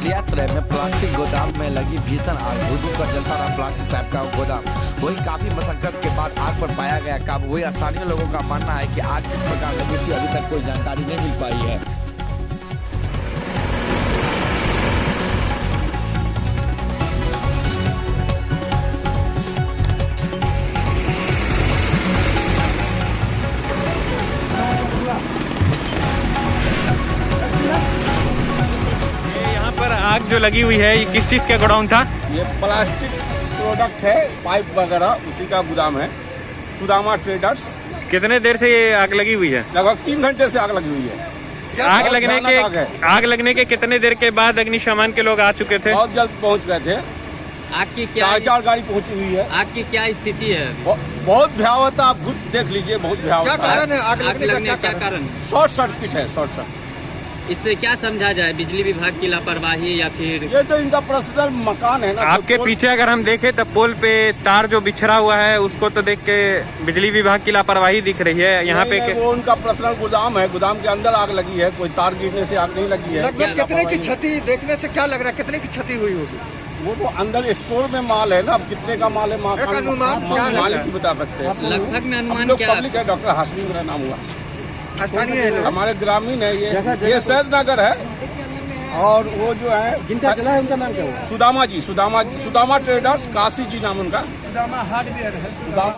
लियात्रय में प्लास्टिक गोदाम में लगी भीषण आग। धुआं का जलता रहा प्लास्टिक टाइप का गोदाम। वही काफी मशक्कत के बाद आग पर पाया गया काबू। वही स्थानीय लोगों का मानना है कि आग किस प्रकार लगी थी अभी तक कोई जानकारी नहीं मिल पाई है। आग जो लगी हुई है ये किस चीज का गोडाउन था? ये प्लास्टिक प्रोडक्ट है, पाइप वगैरह उसी का गोदाम है, सुदामा ट्रेडर्स। कितने देर से ये आग लगी हुई है? लगभग 3 घंटे से आग लगी हुई है। आग लगने के कितने देर के बाद अग्निशमन के लोग आ चुके थे? बहुत जल्द पहुंच गए थे। आग की क्या 4 गाड़ी पहुंची हुई है। आग की क्या स्थिति है? बहुत भयावह था, आप घुस देख लीजिए, बहुत भयावह। क्या कारण है आग लगने का? क्या कारण? शॉर्ट सर्किट है, शॉर्ट सर्किट। इससे क्या समझा जाए, बिजली विभाग की लापरवाही या फिर? ये तो इनका पर्सनल मकान है ना। आपके पीछे अगर हम देखें तो पोल पे तार जो बिछड़ा हुआ है उसको तो देख के बिजली विभाग की लापरवाही दिख रही है। यहाँ पे वो उनका पर्सनल गोदाम है, गोदाम के अंदर आग लगी है, कोई तार गिरने से आग नहीं लगी है। लगभग कितने की क्षति देखने से क्या लग रहा है, कितने की क्षति हुई होगी? वो तो अंदर स्टोर में माल है ना, अब कितने का माल है मालिक ही बता सकते हैं। लगभग में अनुमान क्या? पब्लिक है, डॉक्टर हाशमी मेरा नाम हुआ, स्थानीय है, हमारे ग्रामीण है। ये सैद नगर है। और वो जो है जिनका जला है उनका नाम क्या हुआ? सुदामा जी, सुदामा ट्रेडर्स, काशी जी नाम उनका। सुदामा हार्डवेयर है।